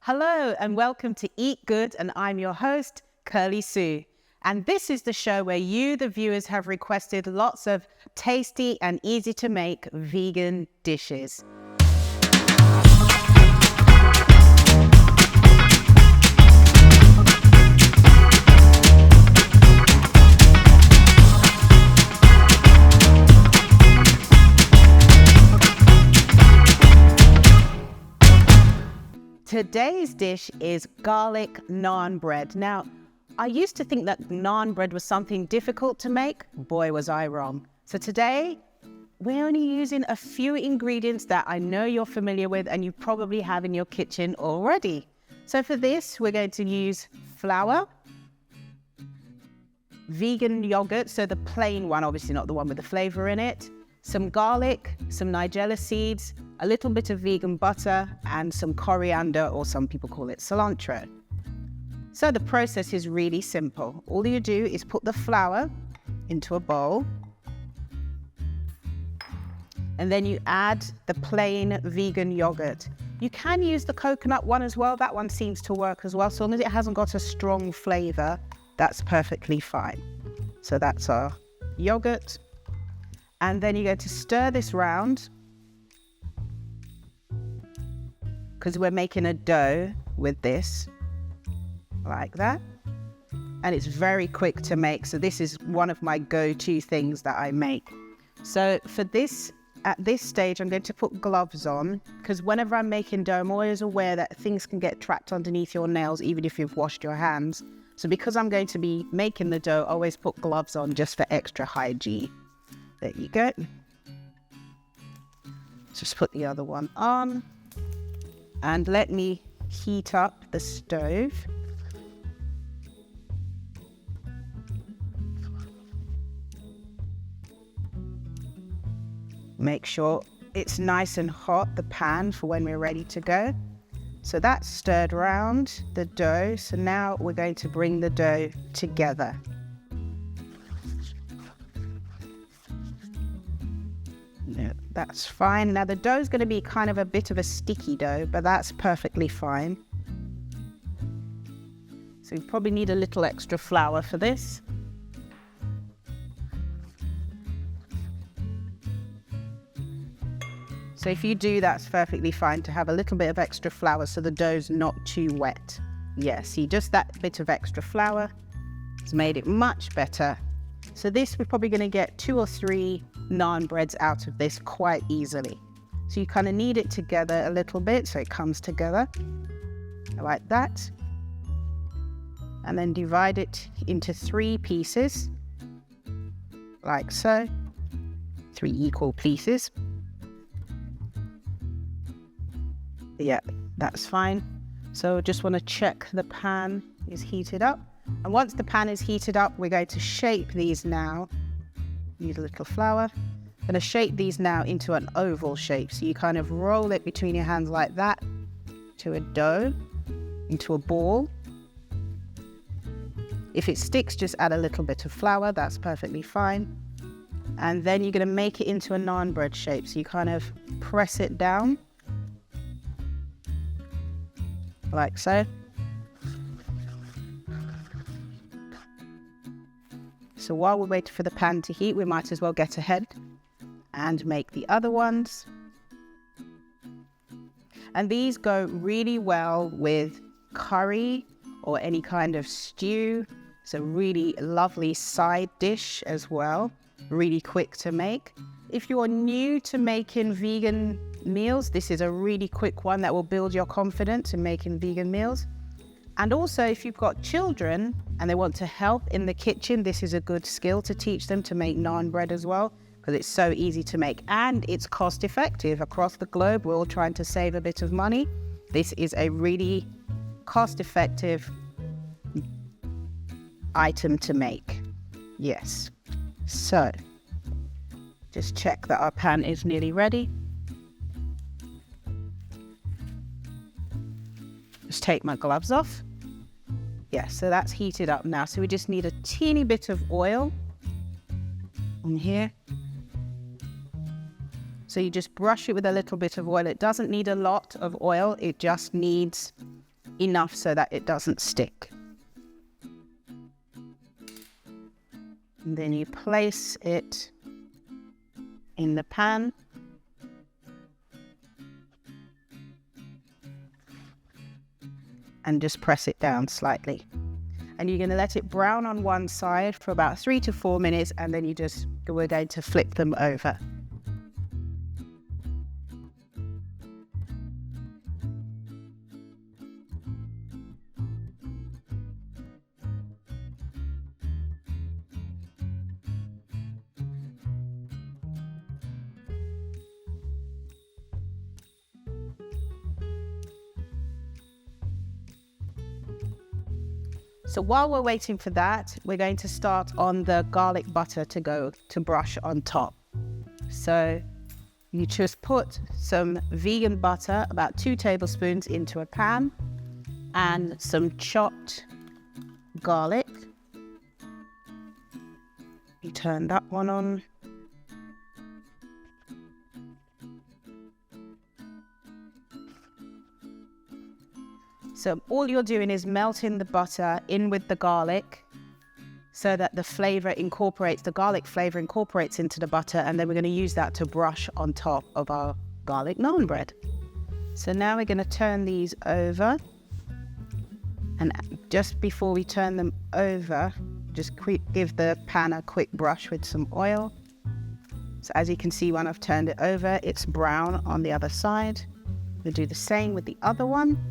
Hello and welcome to Eat Good, and I'm your host, Kirly Sue. And this is the show where you, the viewers, have requested lots of tasty and easy to make vegan dishes. Today's dish is garlic naan bread. Now, I used to think that naan bread was something difficult to make. Boy, was I wrong. So today, we're only using a few ingredients that I know you're familiar with and you probably have in your kitchen already. So for this, we're going to use flour, vegan yogurt, so the plain one, obviously not the one with the flavor in it, some garlic, some nigella seeds, a little bit of vegan butter, and some coriander, or some people call it cilantro. So the process is really simple. All you do is put the flour into a bowl, and then you add the plain vegan yogurt. You can use the coconut one as well. That one seems to work as well. So long as it hasn't got a strong flavor, that's perfectly fine. So that's our yogurt. And then you're going to stir this round because we're making a dough with this, like that. And it's very quick to make. So this is one of my go-to things that I make. So for this, at this stage, I'm going to put gloves on because whenever I'm making dough, I'm always aware that things can get trapped underneath your nails, even if you've washed your hands. So because I'm going to be making the dough, I always put gloves on just for extra hygiene. There you go. Just put the other one on and let me heat up the stove. Make sure it's nice and hot, the pan, for when we're ready to go. So that's stirred around the dough. So now we're going to bring the dough together. No, that's fine. Now the dough is going to be kind of a bit of a sticky dough, but that's perfectly fine. So you probably need a little extra flour for this. So if you do, that's perfectly fine to have a little bit of extra flour so the dough's not too wet. Yeah, see, just that bit of extra flour has made it much better. So this, we're probably going to get 2 or 3 naan breads out of this quite easily. So you kind of knead it together a little bit so it comes together like that. And then divide it into 3 pieces, like so. 3 equal pieces. Yeah, that's fine. So just want to check the pan is heated up. And once the pan is heated up, we're going to shape these now. Need a little flour. I'm going to shape these now into an oval shape. So you kind of roll it between your hands like that to a dough, into a ball. If it sticks, just add a little bit of flour. That's perfectly fine. And then you're going to make it into a naan bread shape. So you kind of press it down like so. So while we're waiting for the pan to heat, we might as well get ahead and make the other ones. And these go really well with curry or any kind of stew. It's a really lovely side dish as well. Really quick to make. If you're new to making vegan meals, this is a really quick one that will build your confidence in making vegan meals. And also, if you've got children and they want to help in the kitchen, this is a good skill to teach them to make naan bread as well, because it's so easy to make and it's cost effective. Across the globe, we're all trying to save a bit of money. This is a really cost effective item to make. Yes. So just check that our pan is nearly ready. Just take my gloves off. Yeah, so that's heated up now. So we just need a teeny bit of oil in here. So you just brush it with a little bit of oil. It doesn't need a lot of oil. It just needs enough so that it doesn't stick. And then you place it in the pan. And just press it down slightly. And you're going to let it brown on one side for about 3 to 4 minutes, and then we're going to flip them over. So while we're waiting for that, we're going to start on the garlic butter to brush on top. So you just put some vegan butter, about 2 tablespoons, into a pan, and some chopped garlic. You turn that one on. So all you're doing is melting the butter in with the garlic so that the garlic flavor incorporates into the butter, and then we're going to use that to brush on top of our garlic naan bread. So now we're going to turn these over, and just before we turn them over, just give the pan a quick brush with some oil. So as you can see, when I've turned it over, it's brown on the other side. We'll do the same with the other one.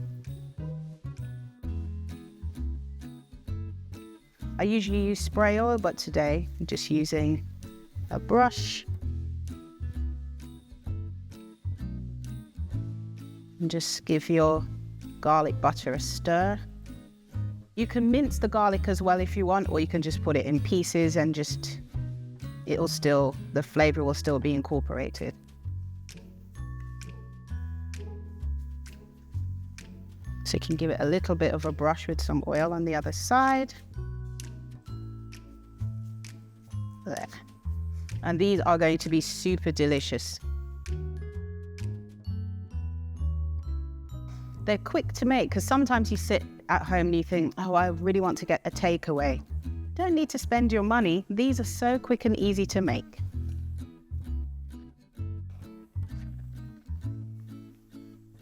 I usually use spray oil, but today I'm just using a brush. And just give your garlic butter a stir. You can mince the garlic as well if you want, or you can just put it in pieces and the flavor will still be incorporated. So you can give it a little bit of a brush with some oil on the other side. There. And these are going to be super delicious. They're quick to make, because sometimes you sit at home and you think, oh, I really want to get a takeaway. Don't need to spend your money. These are so quick and easy to make.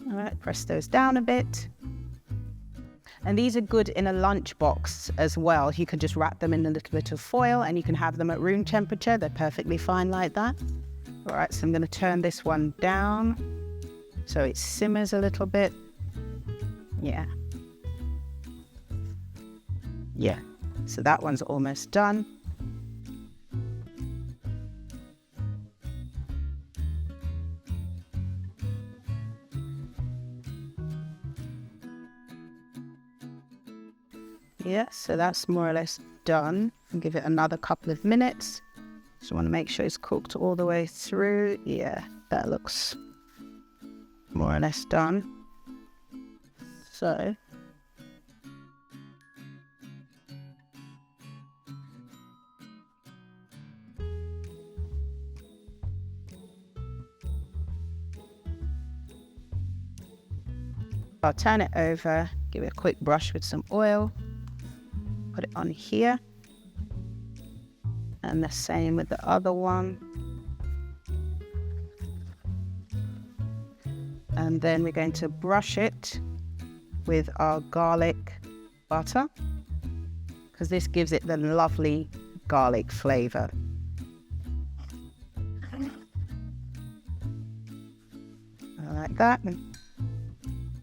All right, press those down a bit. And these are good in a lunch box as well. You can just wrap them in a little bit of foil and you can have them at room temperature. They're perfectly fine like that. All right, so I'm going to turn this one down so it simmers a little bit. Yeah. So that one's almost done. Yeah, so that's more or less done. I'll give it another couple of minutes. Just want to make sure it's cooked all the way through. Yeah, that looks more or less done. So I'll turn it over, give it a quick brush with some oil, put it on here, and the same with the other one. And then we're going to brush it with our garlic butter, because this gives it the lovely garlic flavor. Like that.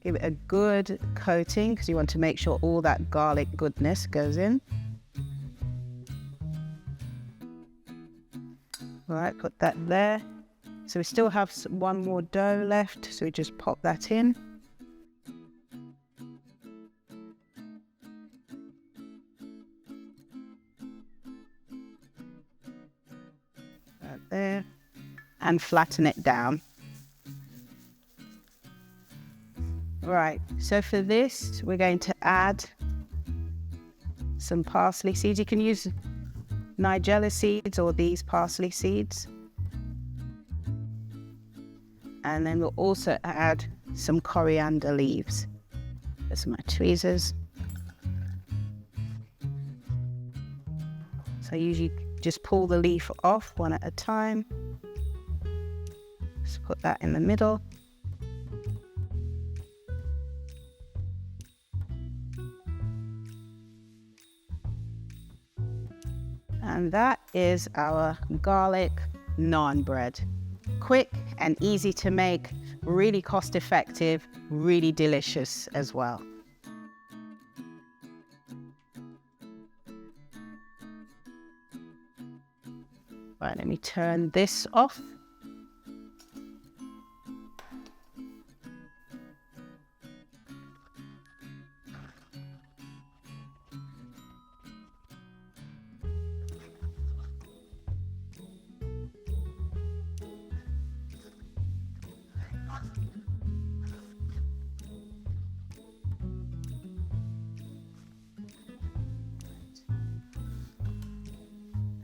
Give it a good coating, because you want to make sure all that garlic goodness goes in. All right, put that there. So we still have one more dough left, so we just pop that in. Right there. And flatten it down. Right, so for this, we're going to add some parsley seeds. You can use nigella seeds or these parsley seeds. And then we'll also add some coriander leaves. There's my tweezers. So I usually just pull the leaf off one at a time. Just put that in the middle. And that is our garlic naan bread. Quick and easy to make, really cost effective, really delicious as well. Right, let me turn this off.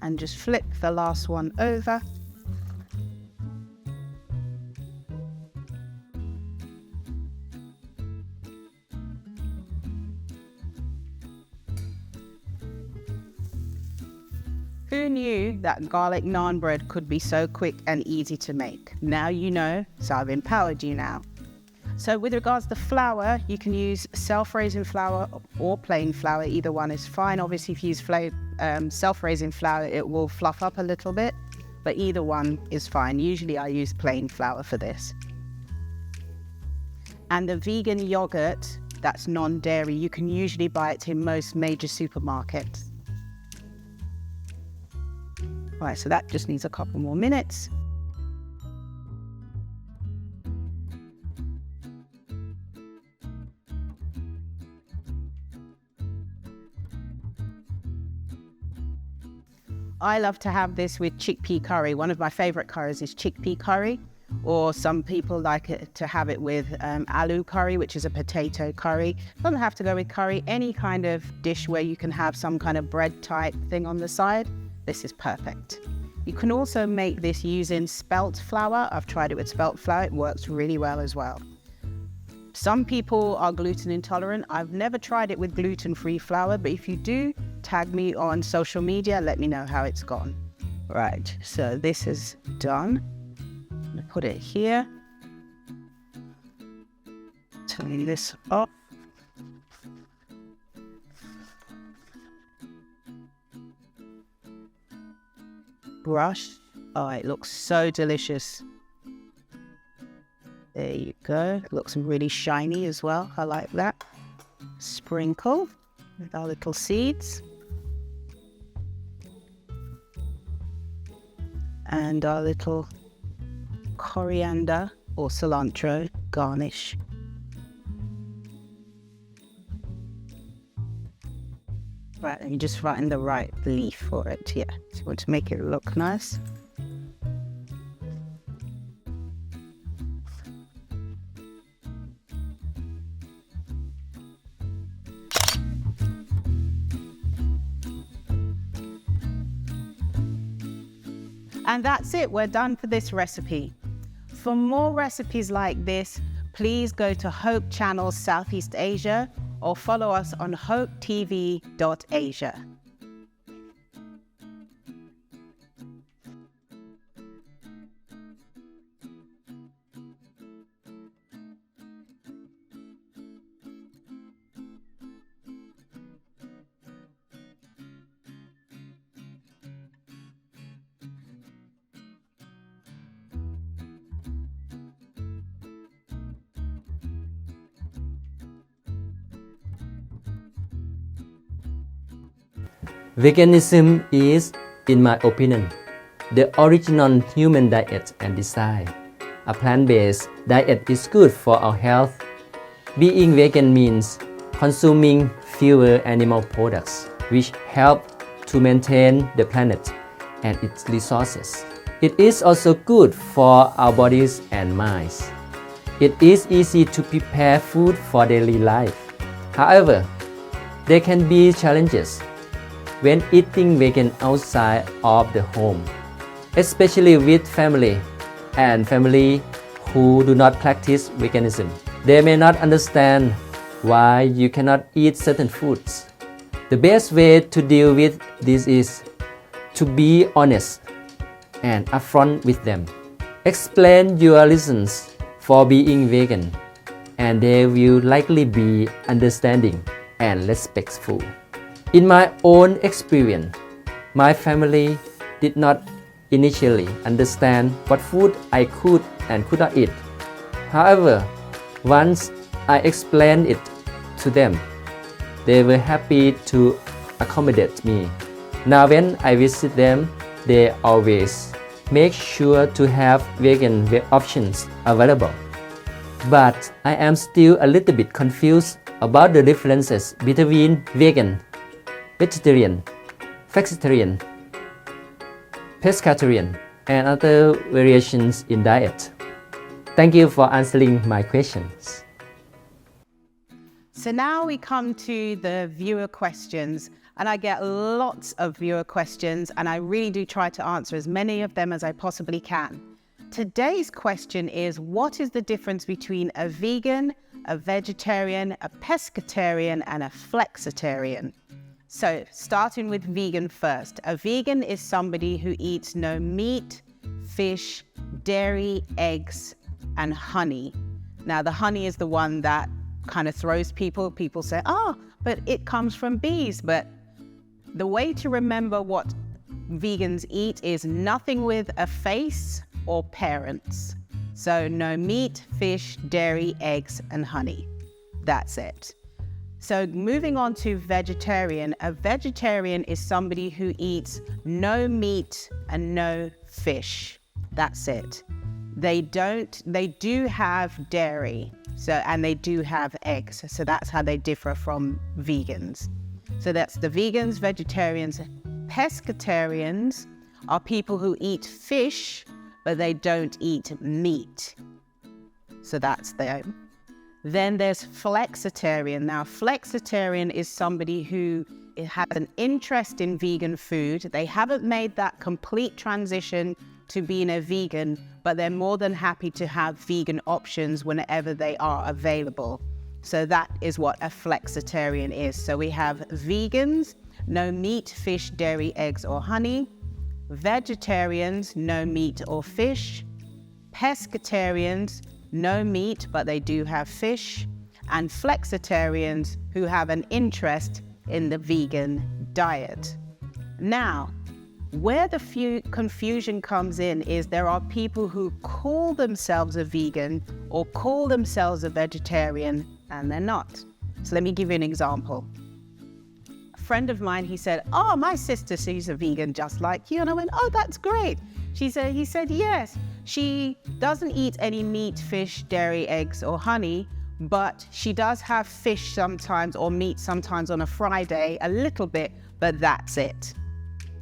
And just flip the last one over. Who knew that garlic naan bread could be so quick and easy to make? Now you know, so I've empowered you now. So with regards to flour, you can use self-raising flour or plain flour. Either one is fine. Obviously, if you use self-raising flour, it will fluff up a little bit, but either one is fine. Usually I use plain flour for this. And the vegan yogurt, that's non-dairy, you can usually buy it in most major supermarkets. Right, so that just needs a couple more minutes. I love to have this with chickpea curry. One of my favorite curries is chickpea curry, or some people like it to have it with aloo curry, which is a potato curry. Doesn't have to go with curry, any kind of dish where you can have some kind of bread type thing on the side. This is perfect. You can also make this using spelt flour. I've tried it with spelt flour, it works really well as well. Some people are gluten intolerant. I've never tried it with gluten-free flour, but if you do, tag me on social media, let me know how it's gone. Right, so this is done. I'm gonna put it here. Turn this off. Brush. Oh, it looks so delicious. There you go. It looks really shiny as well. I like that. Sprinkle with our little seeds. And our little coriander or cilantro garnish. Right, and you just find the right leaf for it, yeah. So you want to make it look nice. And that's it, we're done for this recipe. For more recipes like this, please go to Hope Channel Southeast Asia or follow us on hopetv.asia. Veganism is, in my opinion, the original human diet and design. A plant-based diet is good for our health. Being vegan means consuming fewer animal products, which help to maintain the planet and its resources. It is also good for our bodies and minds. It is easy to prepare food for daily life. However, there can be challenges when eating vegan outside of the home, especially with family who do not practice veganism. They may not understand why you cannot eat certain foods. The best way to deal with this is to be honest and upfront with them. Explain your reasons for being vegan, and they will likely be understanding and respectful. In my own experience, my family did not initially understand what food I could and could not eat. However, once I explained it to them, they were happy to accommodate me. Now when I visit them, they always make sure to have vegan options available. But I am still a little bit confused about the differences between vegan, vegetarian, flexitarian, pescatarian, and other variations in diet. Thank you for answering my questions. So now we come to the viewer questions, and I get lots of viewer questions, and I really do try to answer as many of them as I possibly can. Today's question is, what is the difference between a vegan, a vegetarian, a pescatarian, and a flexitarian? So starting with vegan first. A vegan is somebody who eats no meat, fish, dairy, eggs, and honey. Now the honey is the one that kind of throws people. People say, oh, but it comes from bees. But the way to remember what vegans eat is nothing with a face or parents. So no meat, fish, dairy, eggs, and honey. That's it. So moving on to vegetarian. A vegetarian is somebody who eats no meat and no fish. That's it. They do have dairy, and they do have eggs. So that's how they differ from vegans. So that's the vegans, vegetarians. Pescatarians are people who eat fish, but they don't eat meat. So that's them. Then there's flexitarian. Now, flexitarian is somebody who has an interest in vegan food. They haven't made that complete transition to being a vegan, but they're more than happy to have vegan options whenever they are available. So that is what a flexitarian is. So we have vegans, no meat, fish, dairy, eggs, or honey. Vegetarians, no meat or fish. Pescatarians, no meat, but they do have fish. And flexitarians who have an interest in the vegan diet. Now, where the confusion comes in is there are people who call themselves a vegan or call themselves a vegetarian, and they're not. So let me give you an example. A friend of mine, he said, oh, my sister, she's a vegan just like you. And I went, oh, that's great. He said, yes, she doesn't eat any meat, fish, dairy, eggs, or honey, but she does have fish sometimes or meat sometimes on a Friday, a little bit, but that's it.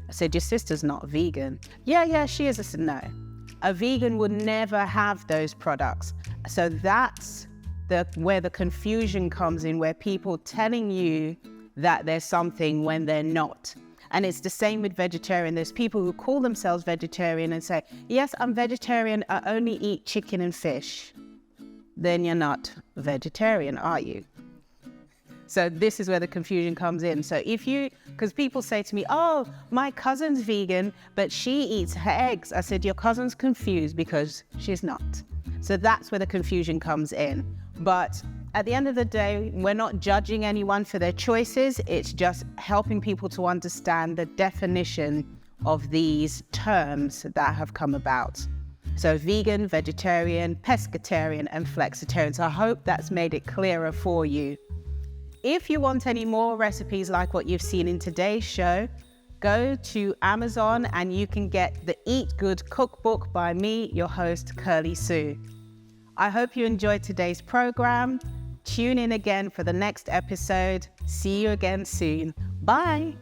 I said, your sister's not vegan. Yeah, she is. I said, no. A vegan would never have those products. So that's where the confusion comes in, where people telling you that there's something when they're not. And it's the same with vegetarian. There's people who call themselves vegetarian and say, yes, I'm vegetarian, I only eat chicken and fish. Then you're not vegetarian, are you? So this is where the confusion comes in. So because people say to me, oh, my cousin's vegan, but she eats her eggs. I said, your cousin's confused because she's not. So that's where the confusion comes in. But at the end of the day, we're not judging anyone for their choices. It's just helping people to understand the definition of these terms that have come about. So vegan, vegetarian, pescatarian, and flexitarian. So I hope that's made it clearer for you. If you want any more recipes like what you've seen in today's show, go to Amazon and you can get the Eat Good Cookbook by me, your host, Kirly Sue. I hope you enjoyed today's program. Tune in again for the next episode. See you again soon. Bye.